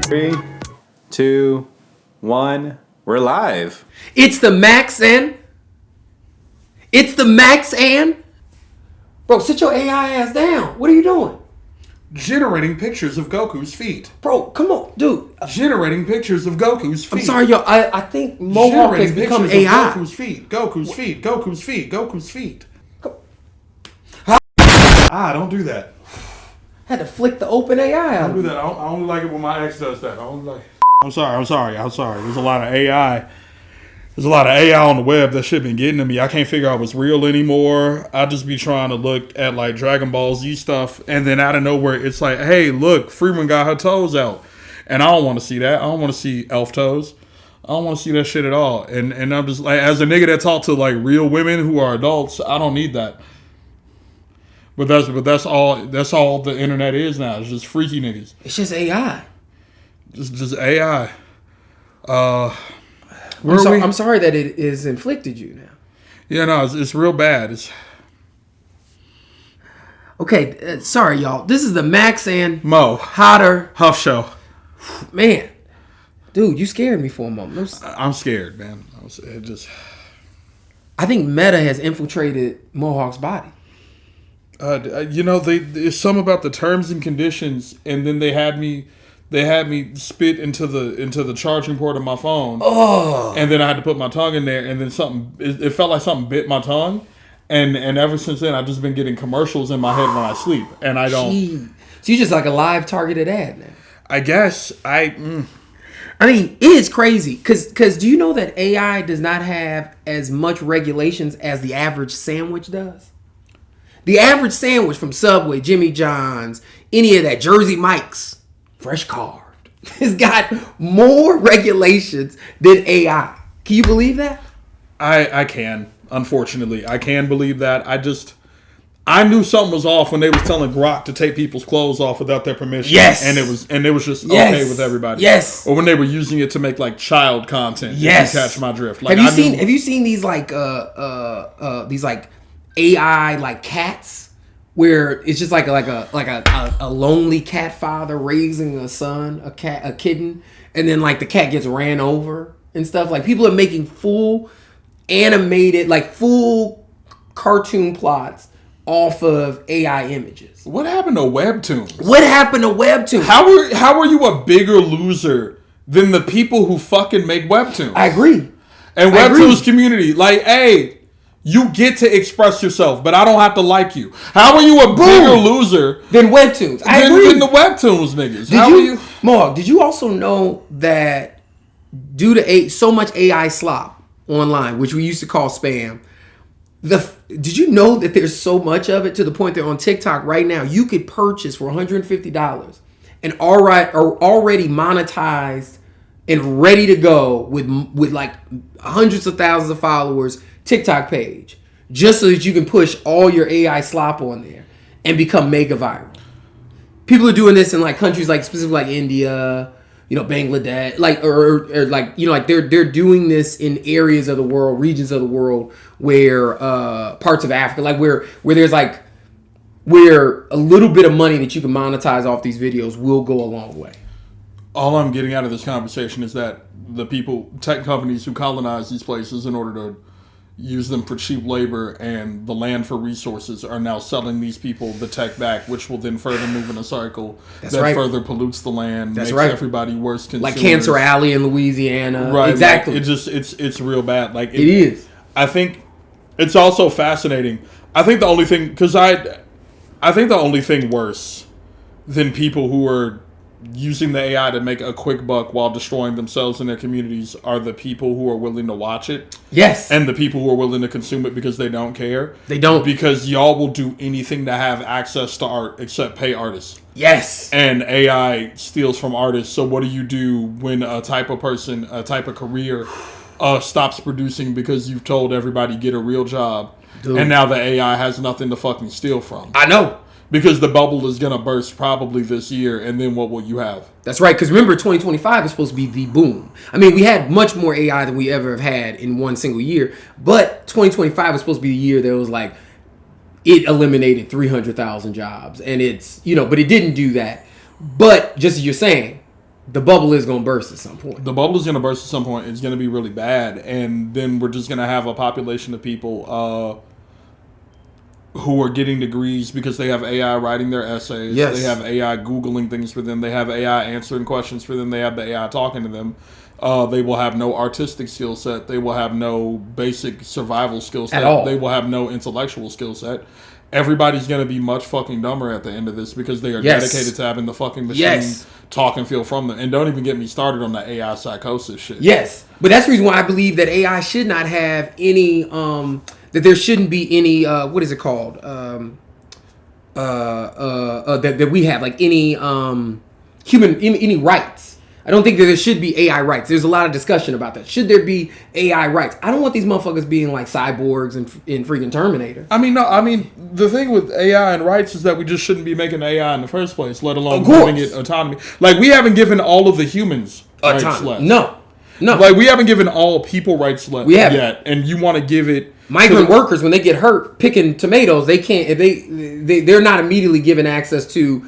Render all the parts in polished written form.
3, 2, 1. We're live. It's the Max and. Bro, sit your AI ass down. What are you doing? Generating pictures of Goku's feet. Bro, come on, dude. Generating pictures of Goku's feet. I'm sorry, yo. I think Mohawk has become AI. Goku's feet. Goku's feet. Goku's feet. Goku's feet. Don't do that. Had to flick the open AI out. Don't do that. I only like it when my ex does that. I'm sorry. There's a lot of AI. There's a lot of AI on the web that shit been getting to me. I can't figure out what's real anymore. I just be trying to look at like Dragon Ball Z stuff, and then out of nowhere, it's like, hey, look, Freeman got her toes out, and I don't want to see that. I don't want to see elf toes. I don't want to see that shit at all. And I'm just like, as a nigga that talk to like real women who are adults, I don't need that. But that's all the internet is now. It's just freaky niggas. It's just AI. Just AI. I'm sorry that it is inflicted you now. Yeah, no, it's real bad. Okay, sorry, y'all. This is the Max and Mo Hotter Huff show. Man, dude, you scared me for a moment. I'm scared, man. I think Meta has infiltrated Mohawk's body. There's some about the terms and conditions, and then they had me spit into the charging port of my phone. Oh. And then I had to put my tongue in there, and then it felt like something bit my tongue, and ever since then I've just been getting commercials in my head when I sleep, and I don't. Jeez. So you're just like a live targeted ad now. I guess I mean, it is crazy because do you know that AI does not have as much regulations as the average sandwich does? The average sandwich from Subway, Jimmy John's, any of that, Jersey Mike's, fresh carved, has got more regulations than AI. Can you believe that? I can. Unfortunately, I can believe that. I knew something was off when they was telling Grok to take people's clothes off without their permission. Yes. And it was just okay with everybody. Yes. Or when they were using it to make like child content. Yes. If you catch my drift. Like, have you seen these like AI like cats where it's just like a lonely cat father raising a son, a kitten, and then like the cat gets ran over and stuff. Like people are making full animated, like full cartoon plots off of AI images. What happened to Webtoons? How are you a bigger loser than the people who fucking make Webtoons? I agree. And Webtoons community, like, hey, you get to express yourself, but I don't have to like you. How are you a bigger loser than Webtoons? I agree. Than the Webtoons niggas. Mohawk, did you also know that due to so much AI slop online, which we used to call spam, did you know that there's so much of it to the point that on TikTok right now you could purchase for $150 and already monetized and ready to go with like hundreds of thousands of followers TikTok page just so that you can push all your AI slop on there and become mega viral. People are doing this in like countries like specifically like India, Bangladesh, like or like like they're doing this in areas of the world, regions of the world where parts of Africa, like where there's like where a little bit of money that you can monetize off these videos will go a long way. All I'm getting out of this conversation is that the tech companies who colonize these places in order to use them for cheap labor and the land for resources are now selling these people the tech back, which will then further move in a cycle further pollutes the land, makes everybody worse consumers. Like Cancer Alley in Louisiana. Right. Exactly. Like it's real bad. Like it is. I think it's also fascinating. I think the only thing worse than people who are using the AI to make a quick buck while destroying themselves and their communities are the people who are willing to watch it. Yes. And the people who are willing to consume it because they don't care. They don't. Because y'all will do anything to have access to art except pay artists. Yes. And AI steals from artists. So what do you do when a type of person, a type of career stops producing because you've told everybody get a real job? Dude. And now the AI has nothing to fucking steal from. I know. Because the bubble is going to burst probably this year, and then what will you have? That's right, because remember, 2025 is supposed to be the boom. I mean, we had much more AI than we ever have had in one single year, but 2025 was supposed to be the year that was like, it eliminated 300,000 jobs, and it's, but it didn't do that. But, just as you're saying, the bubble is going to burst at some point. The bubble is going to burst at some point. It's going to be really bad. And then we're just going to have a population of people who are getting degrees because they have AI writing their essays. Yes. They have AI Googling things for them. They have AI answering questions for them. They have the AI talking to them. They will have no artistic skill set. They will have no basic survival skill set. At all. They will have no intellectual skill set. Everybody's going to be much fucking dumber at the end of this because they are dedicated to having the fucking machine talk and feel from them. And don't even get me started on the AI psychosis shit. Yes. But that's the reason why I believe that AI should not have any, that there shouldn't be any, what is it called? That we have, like, any any rights. I don't think that there should be AI rights. There's a lot of discussion about that. Should there be AI rights? I don't want these motherfuckers being like cyborgs in freaking Terminator. The thing with AI and rights is that we just shouldn't be making AI in the first place, let alone giving it autonomy. Like, we haven't given all of the humans rights left. No. Like, we haven't given all people rights left yet. And you want to give it... Migrant workers, when they get hurt picking tomatoes, they can't... They're not immediately given access to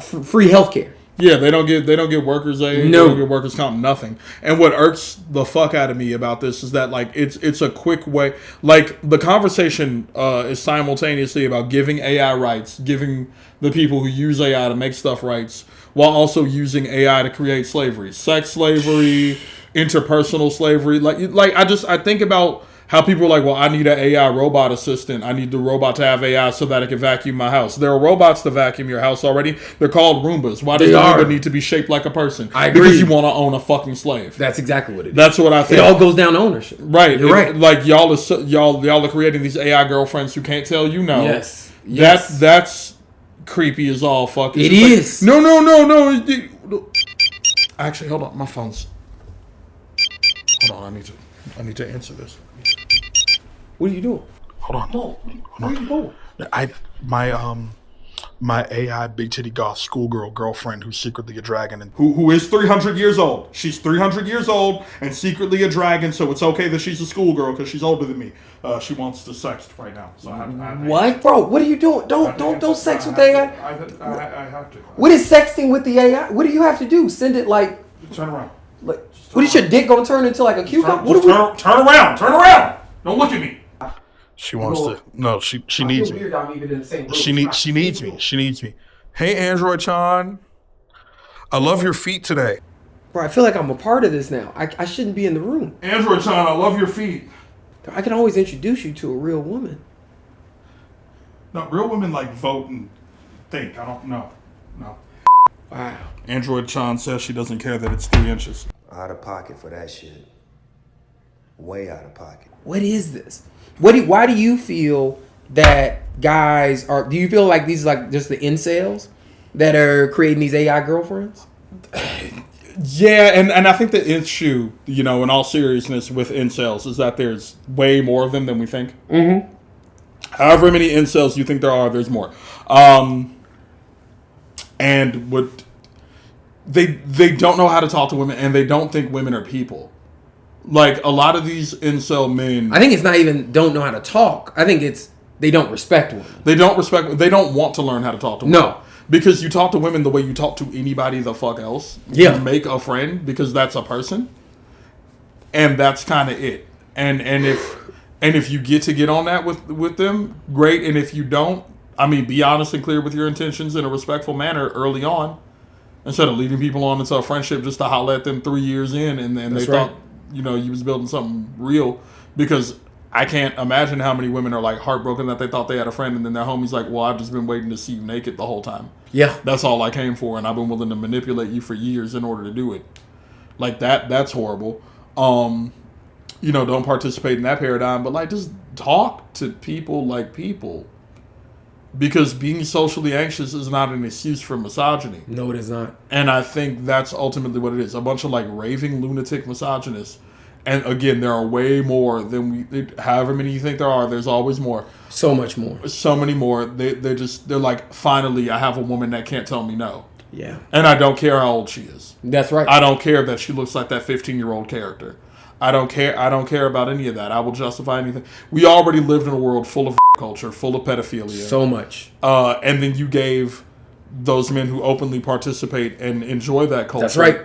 free healthcare. Yeah, they don't get workers aid. No. They don't get workers comp, nothing. And what irks the fuck out of me about this is that, like, it's a quick way. Like, the conversation is simultaneously about giving AI rights, giving the people who use AI to make stuff rights, while also using AI to create slavery, sex slavery, interpersonal slavery. I think about how people are like, well, I need an AI robot assistant. I need the robot to have AI so that it can vacuum my house. There are robots to vacuum your house already. They're called Roombas. Why does the Roomba need to be shaped like a person? I agree. Because you want to own a fucking slave. That's exactly what it is. That's what I think. It all goes down to ownership. Right. You're right. Like, y'all are creating these AI girlfriends who can't tell you no. Yes. That's creepy as all fuck. It is. Like, no. Actually, hold on. My phone's... Hold on. I need to answer this. What are you doing? Hold on. Where are you going? My AI big titty goth schoolgirl girlfriend who's secretly a dragon and who is 300 years old. She's 300 years old and secretly a dragon, so it's okay that she's a schoolgirl because she's older than me. She wants to sext right now. So What, bro? What are you doing? Don't sex with AI. I have to. What is sexting with the AI? What do you have to do? Send it like... Turn around. Like, what is your dick gonna turn into, like a cucumber? Turn around. Don't look at me. She wants to. No, she needs me. She needs me. She needs me. Hey, Android Chan. I love your feet today. Bro, I feel like I'm a part of this now. I shouldn't be in the room. Android Chan, I love your feet. I can always introduce you to a real woman. No, real women like vote and think. I don't know. No. Wow. Android Chan says she doesn't care that it's 3 inches. Out of pocket for that shit. Way out of pocket. What is this? Why do you feel that guys are... Do you feel like these are like just the incels that are creating these AI girlfriends? Yeah, and I think the issue, in all seriousness with incels is that there's way more of them than we think. Mm-hmm. However many incels you think there are, there's more. And what... They don't know how to talk to women, and they don't think women are people. Like, a lot of these incel men... I think it's not even don't know how to talk. I think it's they don't respect women. They don't want to learn how to talk to women. No. Because you talk to women the way you talk to anybody the fuck else. Yeah. You make a friend because that's a person. And that's kind of it. And if you get on that with them, great. And if you don't, be honest and clear with your intentions in a respectful manner early on. Instead of leading people on into a friendship just to holler at them 3 years in and they thought... you was building something real, because I can't imagine how many women are like heartbroken that they thought they had a friend and then their homie's like, well, I've just been waiting to see you naked the whole time. Yeah. That's all I came for, and I've been willing to manipulate you for years in order to do it. Like, that's horrible. Don't participate in that paradigm, but like, just talk to people like people. Because being socially anxious is not an excuse for misogyny. No, it is not. And I think that's ultimately what it is. A bunch of like raving lunatic misogynists. And again, there are way more than however many you think there are, there's always more. So much more. So many more. They're like, finally, I have a woman that can't tell me no. Yeah. And I don't care how old she is. That's right. I don't care that she looks like that 15-year-old character. I don't care about any of that. I will justify anything. We already lived in a world full of culture, full of pedophilia. So much. And then you gave those men who openly participate and enjoy that culture That's right.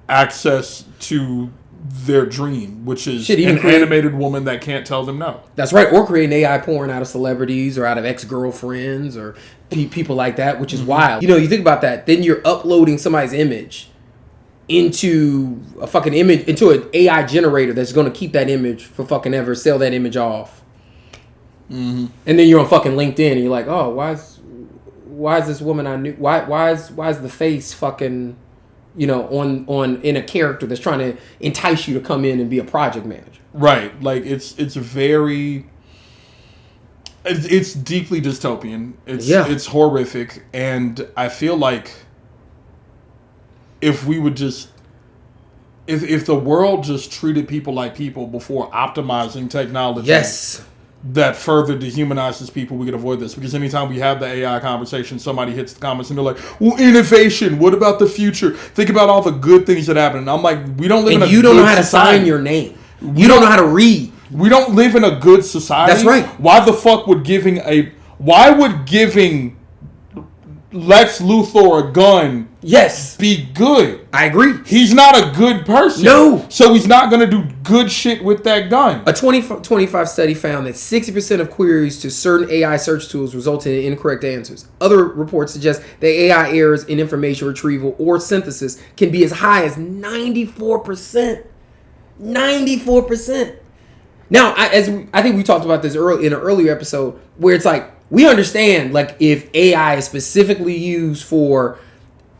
access to their dream, which is Shit, even an animated woman that can't tell them no. That's right. Or creating AI porn out of celebrities or out of ex-girlfriends or people like that, which is wild. You know, you think about that. Then you're uploading somebody's image into a fucking image, into an AI generator that's going to keep that image for fucking ever, sell that image off. And then you're on fucking LinkedIn and you're like, oh, why is this woman I knew? Why is the face fucking, you know, on in a character that's trying to entice you to come in and be a project manager? Right. Like it's very. It's deeply dystopian. It's horrific, and I feel like if we would just, if the world just treated people like people before optimizing technology, that further dehumanizes people, we could avoid this. Because anytime we have the AI conversation, somebody hits the comments and they're like, well, innovation, what about the future? Think about all the good things that happen. And I'm like, we don't live in a good society. And you don't know how to sign your name. You don't know how to read. We don't live in a good society. That's right. Why the fuck would giving Lex Luthor a gun be good? I agree. He's not a good person. No. So he's not going to do good shit with that gun. A 2025 study found that 60% of queries to certain AI search tools resulted in incorrect answers. Other reports suggest that AI errors in information retrieval or synthesis can be as high as 94%. 94%. Now, I think we talked about this in an earlier episode, where it's like, we understand, like, if AI is specifically used for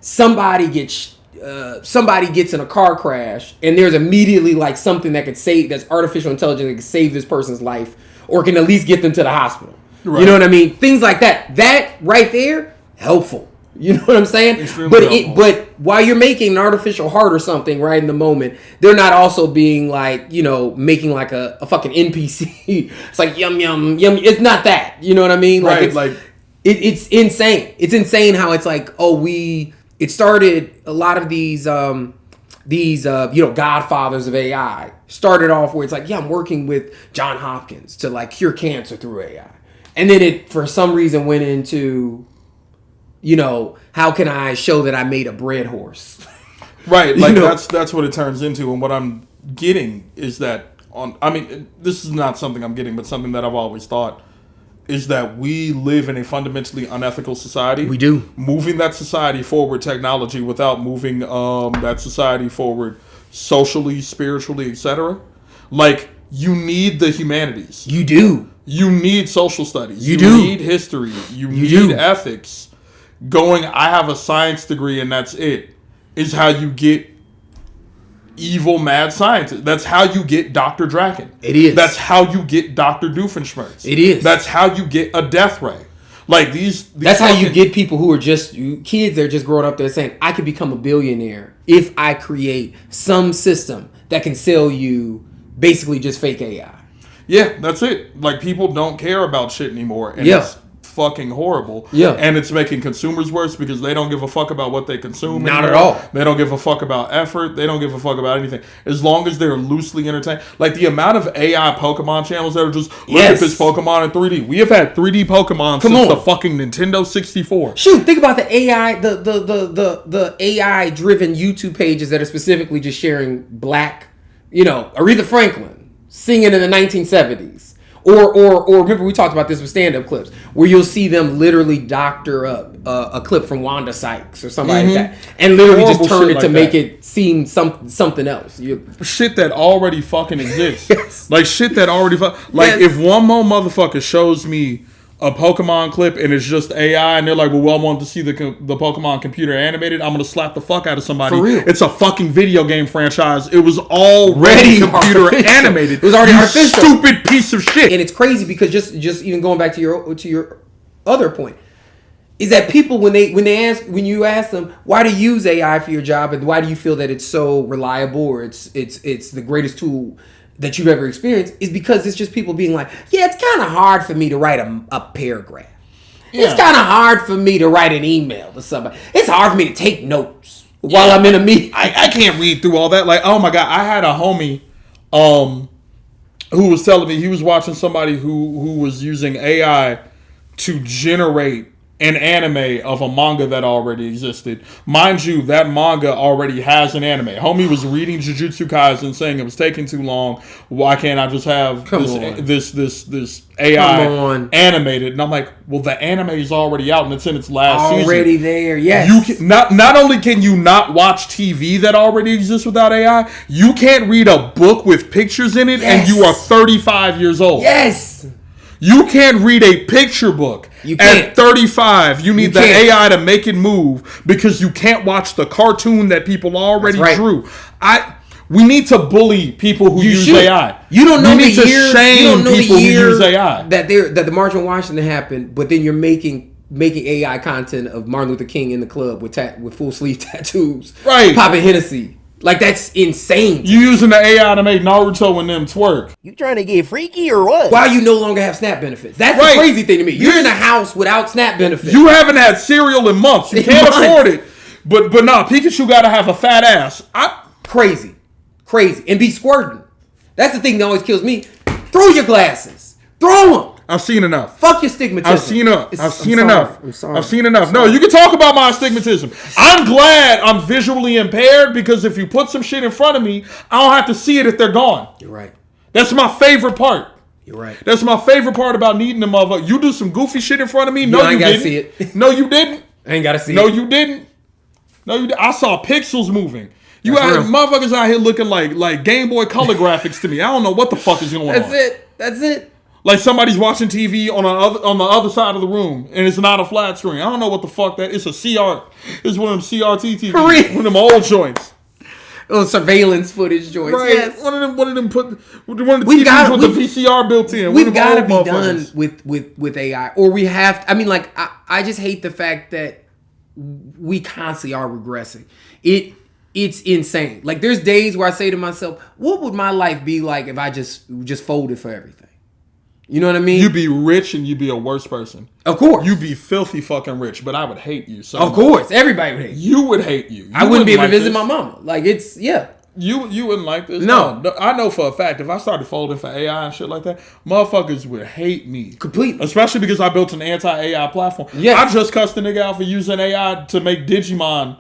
somebody gets in a car crash and there's immediately like something that could save, that's artificial intelligence that can save this person's life or can at least get them to the hospital. Right. You know what I mean? Things like that. That right there, helpful. You know what I'm saying? Extremely but while you're making an artificial heart or something right in the moment, they're not also being like, you know, making like a fucking NPC. It's like yum yum yum. It's not that. You know what I mean? Right. It's insane. It's insane how it's like, it started a lot of these godfathers of AI started off where it's like, yeah, I'm working with John Hopkins to like cure cancer through AI. And then it for some reason went into, you know, how can I show that I made a bread horse? Right, like that's what it turns into. And what I'm getting is that this is not something I'm getting, but something that I've always thought is that we live in a fundamentally unethical society. We do. Moving that society forward technology without moving that society forward socially, spiritually, etc. Like, you need the humanities. You do. You need social studies. You do. need history. You need ethics. I have a science degree and that's it, is how you get evil mad scientists. That's how you get Dr. Draken. It is. That's how you get Dr. Doofenshmirtz. It is. That's how you get a death ray. Like these that's how you get people who are just kids that are just growing up there saying, I could become a billionaire if I create some system that can sell you basically just fake AI. Yeah, that's it. Like, people don't care about shit anymore. And it's fucking horrible. Yeah. And it's making consumers worse because they don't give a fuck about what they consume. Not anymore. at all. They don't give a fuck about effort. They don't give a fuck about anything. As long as they're loosely entertained. Like, the amount of AI Pokemon channels that are just, look at this Pokemon in 3D. We have had 3D Pokemon since the fucking Nintendo 64. Shoot, think about the AI, the AI driven YouTube pages that are specifically just sharing Black, you know, Aretha Franklin singing in the 1970s. Or remember we talked about this with stand-up clips where you'll see them literally doctor up a clip from Wanda Sykes or somebody like that, and literally just turn it to make it seem something else. Shit that already fucking exists. Like shit that already if one more motherfucker shows me a Pokemon clip and it's just AI and they're like, well, I want to see the Pokemon computer animated, I'm gonna slap the fuck out of somebody. For real. It's a fucking video game franchise. It was already computer animated. It was already artificial. Stupid piece of shit. And it's crazy because just even going back to your other point is that people when you ask them why do you use AI for your job and why do you feel that it's so reliable or it's the greatest tool that you've ever experienced, is because it's just people being like, yeah, it's kind of hard for me to write a paragraph. Yeah. It's kind of hard for me to write an email to somebody. It's hard for me to take notes while I'm in a meeting. I can't read through all that. Like, oh my God, I had a homie who was telling me he was watching somebody who was using AI to generate an anime of a manga that already existed. Mind you, that manga already has an anime. Homie was reading Jujutsu Kaisen saying it was taking too long. Why can't I just have this AI animated? And I'm like, well, the anime is already out and it's in its last season. Already there, yes. You can, not only can you not watch TV that already exists without AI, you can't read a book with pictures in it and you are 35 years old. Yes. You can't read a picture book. You can't. At 35, you need the AI to make it move because you can't watch the cartoon that people already drew. We need to bully people who use AI. You don't know the years. Shame you don't know people the year who use AI. that the March on Washington happened, but then you're making AI content of Martin Luther King in the club with full sleeve tattoos, right? Popping Hennessy. Like, that's insane. You using the AI to make Naruto and them twerk. You trying to get freaky or what? While you no longer have SNAP benefits. That's the crazy thing to me. You're in a house without SNAP benefits. You haven't had cereal in months. You can't afford it. But nah, Pikachu got to have a fat ass. Crazy. And be squirting. That's the thing that always kills me. Throw your glasses. Throw them. I've seen enough. Fuck your stigmatism. I've seen enough. I'm sorry. I've seen enough. No, you can talk about my astigmatism. I'm glad I'm visually impaired because if you put some shit in front of me, I don't have to see it if they're gone. You're right. That's my favorite part. You're right. That's my favorite part about needing the motherfucker. You do some goofy shit in front of me. No, I ain't you gotta didn't. see it. No, you didn't. I ain't gotta see No, it. you didn't. No, you didn't. I saw pixels moving. You That's got motherfuckers out here looking like Game Boy Color graphics to me. I don't know what the fuck is going on. That's it. Like somebody's watching TV on the other side of the room, and it's not a flat screen. I don't know what the fuck that is. It's a CR. It's one of them CRT TVs. One of them old joints. Oh, surveillance footage joints. Right. Yes. One of them one of the TVs with the VCR built in. We've got to be done with AI, or we have. I mean, like I just hate the fact that we constantly are regressing. It's insane. Like, there's days where I say to myself, what would my life be like if I just folded for everything? You know what I mean? You'd be rich and you'd be a worse person. Of course. You'd be filthy fucking rich, but I would hate you so Of course. Everybody would hate you. You would hate you. I wouldn't be able to visit my mama. Like, it's, yeah. You wouldn't like this? No. I know for a fact, if I started folding for AI and shit like that, motherfuckers would hate me. Completely. Especially because I built an anti-AI platform. Yes. I just cussed the nigga out for using AI to make Digimon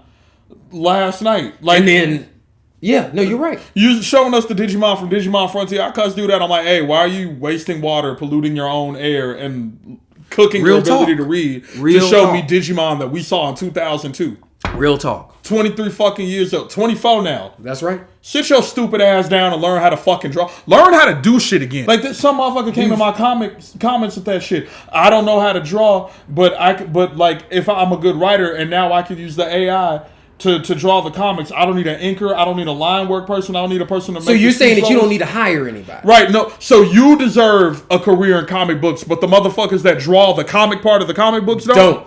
last night. Like, and then... Yeah, no, you're right. You showing us the Digimon from Digimon Frontier. I cuss do that. I'm like, hey, why are you wasting water, polluting your own air, and cooking your ability to read to show me Digimon that we saw in 2002? Real talk. 23 fucking years old. 24 now. That's right. Sit your stupid ass down and learn how to fucking draw. Learn how to do shit again. Like, some motherfucker came in my comments with that shit. I don't know how to draw, but like, if I'm a good writer and now I could use the AI to draw the comics, I don't need an inker, I don't need a line work person, I don't need a person to make. So you're saying that you don't need to hire anybody, right? No. So you deserve a career in comic books, but the motherfuckers that draw the comic part of the comic books don't.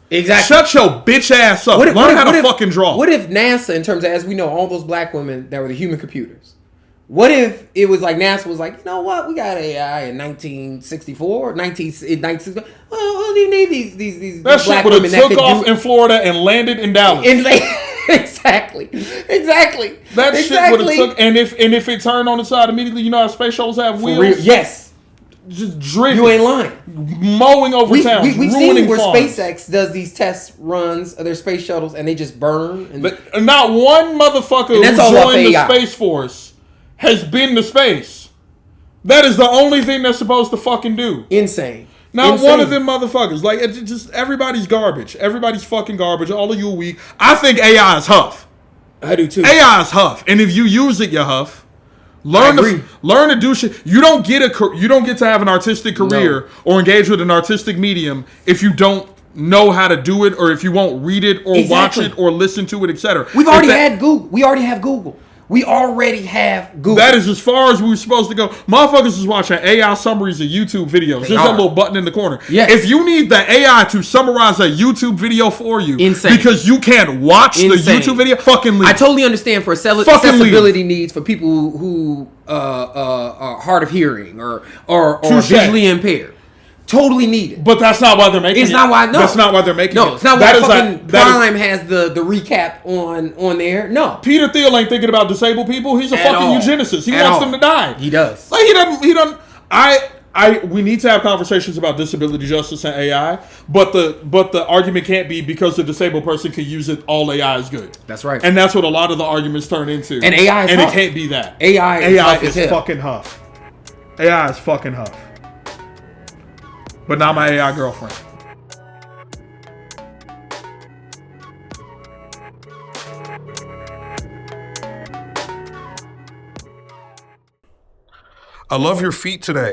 Exactly. Shut your bitch ass up. Learn how to fucking draw. What if NASA, in terms of, as we know, all those black women that were the human computers, what if it was like NASA was like, you know what, we got AI in 1964, 1964. Well, you need these that black shit would women have took off in Florida and landed in Dallas. Exactly. That shit would have took, and if it turned on its side immediately, you know how space shuttles have wheels? Yes. Just driven. You ain't lying. Mowing over towns, we've ruining seen where farms. SpaceX does these test runs of their space shuttles and they just burn. And not one motherfucker who joined the Space Force has been to space. That is the only thing they're supposed to fucking do. Insane. Not one of them motherfuckers. Like, it's just everybody's garbage. Everybody's fucking garbage. All of you are weak. I think AI is Huff. I do too. AI is Huff, and if you use it, you're Huff. Learn to do shit. You don't get to have an artistic career or engage with an artistic medium if you don't know how to do it, or if you won't read it or watch it or listen to it, etc. We've already had Google. We already have Google. We already have Google. That is as far as we were supposed to go. Motherfuckers is watching AI summaries of YouTube videos. There's that little button in the corner. Yes. If you need the AI to summarize a YouTube video for you, because you can't watch the YouTube video, fucking leave. I totally understand for accessibility needs for people who are hard of hearing or visually impaired. Totally needed. But that's not why they're making it. It's not why. No, that's not why they're making it. No, it's not why fucking Prime has the recap on there. No, Peter Thiel ain't thinking about disabled people. He's a fucking eugenicist. He wants them to die. He does. Like he doesn't. we need to have conversations about disability justice and AI, but the argument can't be because the disabled person can use it, all AI is good. That's right. And that's what a lot of the arguments turn into. And AI is and Huff. it can't be that. AI is fucking Huff. AI is fucking Huff. But not my AI girlfriend. I love your feet today.